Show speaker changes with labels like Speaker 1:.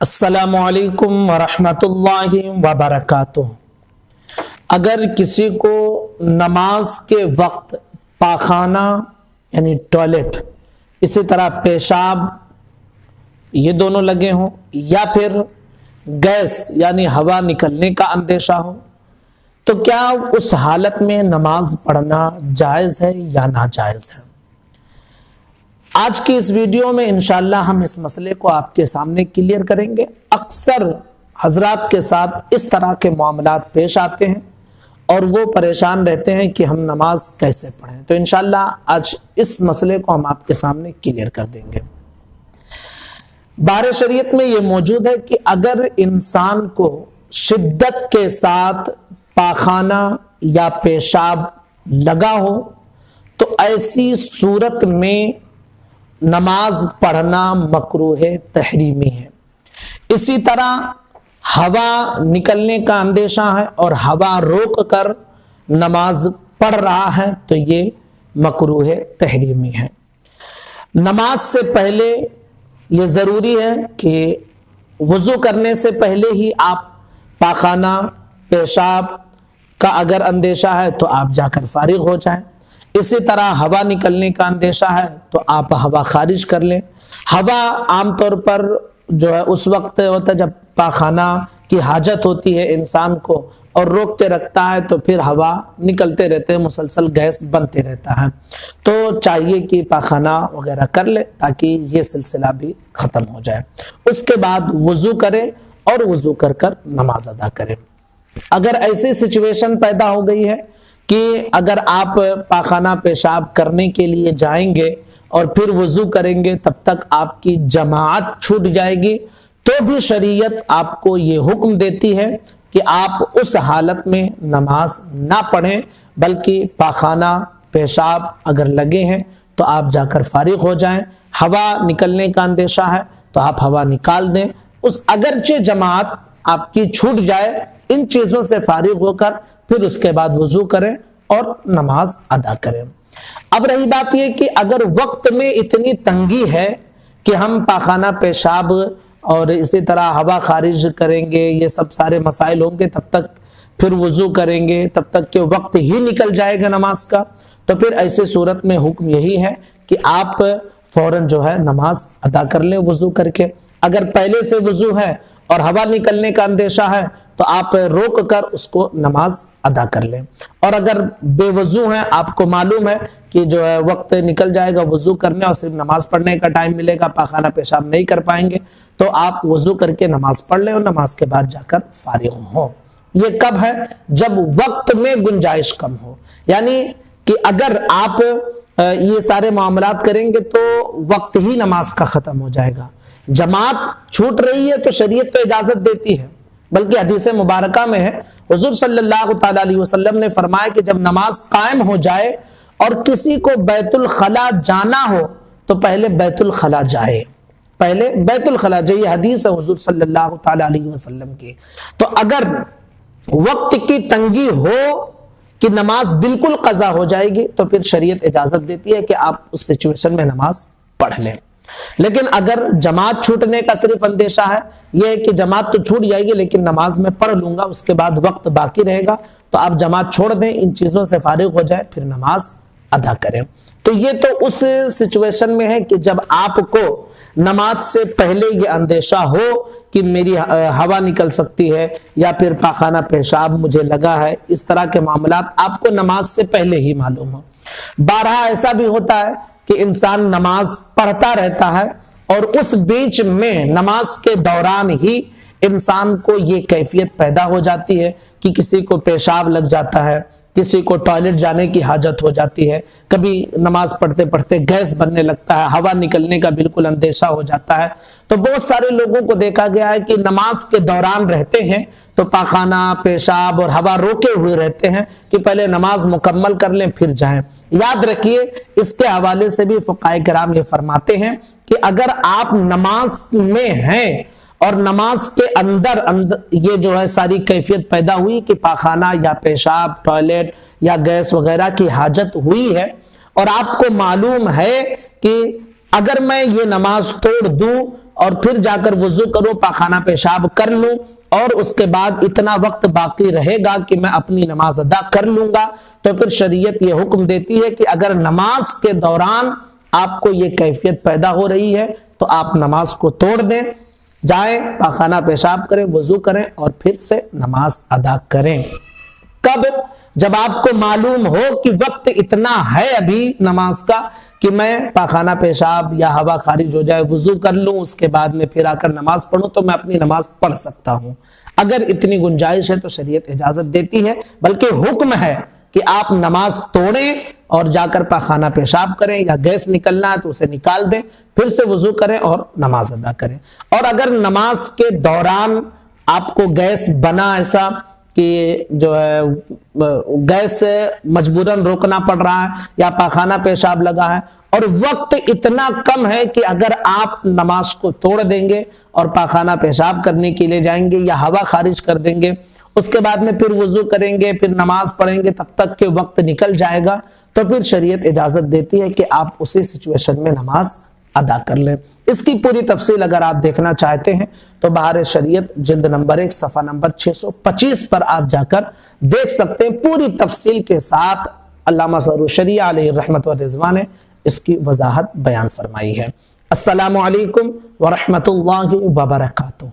Speaker 1: السلام علیکم ورحمۃ اللہ وبرکاتہ۔ اگر کسی کو نماز کے وقت پاخانہ یعنی ٹوائلٹ، اسی طرح پیشاب یہ دونوں لگے ہوں، یا پھر گیس یعنی ہوا نکلنے کا اندیشہ ہو، تو کیا اس حالت میں نماز پڑھنا جائز ہے یا ناجائز ہے؟ آج کی اس ویڈیو میں انشاءاللہ ہم اس مسئلے کو آپ کے سامنے کلیئر کریں گے۔ اکثر حضرات کے ساتھ اس طرح کے معاملات پیش آتے ہیں اور وہ پریشان رہتے ہیں کہ ہم نماز کیسے پڑھیں، تو انشاءاللہ آج اس مسئلے کو ہم آپ کے سامنے کلیئر کر دیں گے۔ بار شریعت میں یہ موجود ہے کہ اگر انسان کو شدت کے ساتھ پاخانہ یا پیشاب لگا ہو تو ایسی صورت میں نماز پڑھنا مکروہ تحریمی ہے۔ اسی طرح ہوا نکلنے کا اندیشہ ہے اور ہوا روک کر نماز پڑھ رہا ہے تو یہ مکروہ تحریمی ہے۔ نماز سے پہلے یہ ضروری ہے کہ وضو کرنے سے پہلے ہی آپ پاخانہ پیشاب کا اگر اندیشہ ہے تو آپ جا کر فارغ ہو جائیں۔ اسی طرح ہوا نکلنے کا اندیشہ ہے تو آپ ہوا خارج کر لیں۔ ہوا عام طور پر جو ہے اس وقت ہوتا ہے جب پاخانہ کی حاجت ہوتی ہے انسان کو اور روک کے رکھتا ہے تو پھر ہوا نکلتے رہتے ہیں، مسلسل گیس بنتے رہتا ہے، تو چاہیے کہ پاخانہ وغیرہ کر لے تاکہ یہ سلسلہ بھی ختم ہو جائے۔ اس کے بعد وضو کرے اور وضو کر کر نماز ادا کرے۔ اگر ایسی سچویشن پیدا ہو گئی ہے کہ اگر آپ پاخانہ پیشاب کرنے کے لیے جائیں گے اور پھر وضو کریں گے تب تک آپ کی جماعت چھوٹ جائے گی، تو بھی شریعت آپ کو یہ حکم دیتی ہے کہ آپ اس حالت میں نماز نہ پڑھیں، بلکہ پاخانہ پیشاب اگر لگے ہیں تو آپ جا کر فارغ ہو جائیں۔ ہوا نکلنے کا اندیشہ ہے تو آپ ہوا نکال دیں۔ اگرچہ جماعت آپ کی چھوٹ جائے، ان چیزوں سے فارغ ہو کر پھر اس کے بعد وضو کریں اور نماز ادا کریں۔ اب رہی بات یہ کہ اگر وقت میں اتنی تنگی ہے کہ ہم پاخانہ پیشاب اور اسی طرح ہوا خارج کریں گے، یہ سب سارے مسائل ہوں گے، تب تک پھر وضو کریں گے، تب تک کہ وقت ہی نکل جائے گا نماز کا، تو پھر ایسی صورت میں حکم یہی ہے کہ آپ فوراً جو ہے نماز ادا کر لیں وضو کر کے۔ اگر پہلے سے وضو ہے اور ہوا نکلنے کا اندیشہ ہے تو آپ روک کر اس کو نماز ادا کر لیں، اور اگر بے وضو ہیں، آپ کو معلوم ہے کہ جو ہے وقت نکل جائے گا وضو کرنے اور صرف نماز پڑھنے کا ٹائم ملے گا، پاخانہ پیشاب نہیں کر پائیں گے، تو آپ وضو کر کے نماز پڑھ لیں اور نماز کے بعد جا کر فارغ ہوں۔ یہ کب ہے؟ جب وقت میں گنجائش کم ہو، یعنی کہ اگر آپ یہ سارے معاملات کریں گے تو وقت ہی نماز کا ختم ہو جائے گا۔ جماعت چھوٹ رہی ہے تو شریعت تو اجازت دیتی ہے، بلکہ حدیث مبارکہ میں ہے، حضور صلی اللہ تعالی علیہ وسلم نے فرمایا کہ جب نماز قائم ہو جائے اور کسی کو بیت الخلا جانا ہو تو پہلے بیت الخلا جائے، پہلے بیت الخلا جائے۔ یہ حدیث ہے حضور صلی اللہ تعالی علیہ وسلم کی۔ تو اگر وقت کی تنگی ہو کہ نماز بالکل قضا ہو جائے گی تو پھر شریعت اجازت دیتی ہے کہ آپ اس سچویشن میں نماز پڑھ لیں۔ لیکن اگر جماعت چھوٹنے کا صرف اندیشہ ہے، یہ ہے کہ جماعت تو چھوٹ جائے گی لیکن نماز میں پڑھ لوں گا، اس کے بعد وقت باقی رہے گا، تو آپ جماعت چھوڑ دیں، ان چیزوں سے فارغ ہو جائے، پھر نماز ادا کریں۔ تو یہ تو اس سچویشن میں ہے کہ جب آپ کو نماز سے پہلے یہ اندیشہ ہو کہ میری ہوا نکل سکتی ہے یا پھر پاخانہ پیشاب مجھے لگا ہے، اس طرح کے معاملات آپ کو نماز سے پہلے ہی معلوم ہو۔ بارہا ایسا بھی ہوتا ہے کہ انسان نماز پڑھتا رہتا ہے اور اس بیچ میں نماز کے دوران ہی انسان کو یہ کیفیت پیدا ہو جاتی ہے کہ کسی کو پیشاب لگ جاتا ہے، کسی کو ٹوائلٹ جانے کی حاجت ہو جاتی ہے، کبھی نماز پڑھتے پڑھتے گیس بننے لگتا ہے، ہوا نکلنے کا بالکل اندیشہ ہو جاتا ہے۔ تو بہت سارے لوگوں کو دیکھا گیا ہے کہ نماز کے دوران رہتے ہیں تو پاخانہ پیشاب اور ہوا روکے ہوئے رہتے ہیں کہ پہلے نماز مکمل کر لیں پھر جائیں۔ یاد رکھیے، اس کے حوالے سے بھی فقہاء کرام یہ فرماتے ہیں کہ اگر آپ نماز میں ہیں اور نماز کے اندر یہ جو ہے ساری کیفیت پیدا ہوئی کہ پاخانہ یا پیشاب، ٹوائلٹ یا گیس وغیرہ کی حاجت ہوئی ہے اور آپ کو معلوم ہے کہ اگر میں یہ نماز توڑ دوں اور پھر جا کر وضو کروں، پاخانہ پیشاب کر لوں، اور اس کے بعد اتنا وقت باقی رہے گا کہ میں اپنی نماز ادا کر لوں گا، تو پھر شریعت یہ حکم دیتی ہے کہ اگر نماز کے دوران آپ کو یہ کیفیت پیدا ہو رہی ہے تو آپ نماز کو توڑ دیں، جائیں پاخانہ پیشاب کریں، وضو کریں اور پھر سے نماز ادا کریں۔ کب؟ جب آپ کو معلوم ہو کہ وقت اتنا ہے ابھی نماز کا کہ میں پاخانہ پیشاب یا ہوا خارج ہو جائے، وضو کر لوں، اس کے بعد میں پھر آ کر نماز پڑھوں تو میں اپنی نماز پڑھ سکتا ہوں۔ اگر اتنی گنجائش ہے تو شریعت اجازت دیتی ہے، بلکہ حکم ہے کہ آپ نماز توڑیں اور جا کر پاخانہ پیشاب کریں، یا گیس نکلنا ہے تو اسے نکال دیں، پھر سے وضو کریں اور نماز ادا کریں۔ اور اگر نماز کے دوران آپ کو گیس بنا ایسا کہ جو ہے گیس سے مجبوراً روکنا پڑ رہا ہے یا پاخانہ پیشاب لگا ہے اور وقت اتنا کم ہے کہ اگر آپ نماز کو توڑ دیں گے اور پاخانہ پیشاب کرنے کے لیے جائیں گے یا ہوا خارج کر دیں گے، اس کے بعد میں پھر وضو کریں گے، پھر نماز پڑھیں گے، تب تک کہ وقت نکل جائے گا، تو پھر شریعت اجازت دیتی ہے کہ آپ اسی سچویشن میں نماز ادا کر لیں۔ اس کی پوری تفصیل اگر آپ دیکھنا چاہتے ہیں تو بہار شریعت جلد نمبر 1 صفحہ نمبر 625 پر آپ جا کر دیکھ سکتے ہیں، پوری تفصیل کے ساتھ علامہ ظہور الشریعہ علیہ رحمت و رضوان نے اس کی وضاحت بیان فرمائی ہے۔ السلام علیکم ورحمۃ اللہ وبرکاتہ۔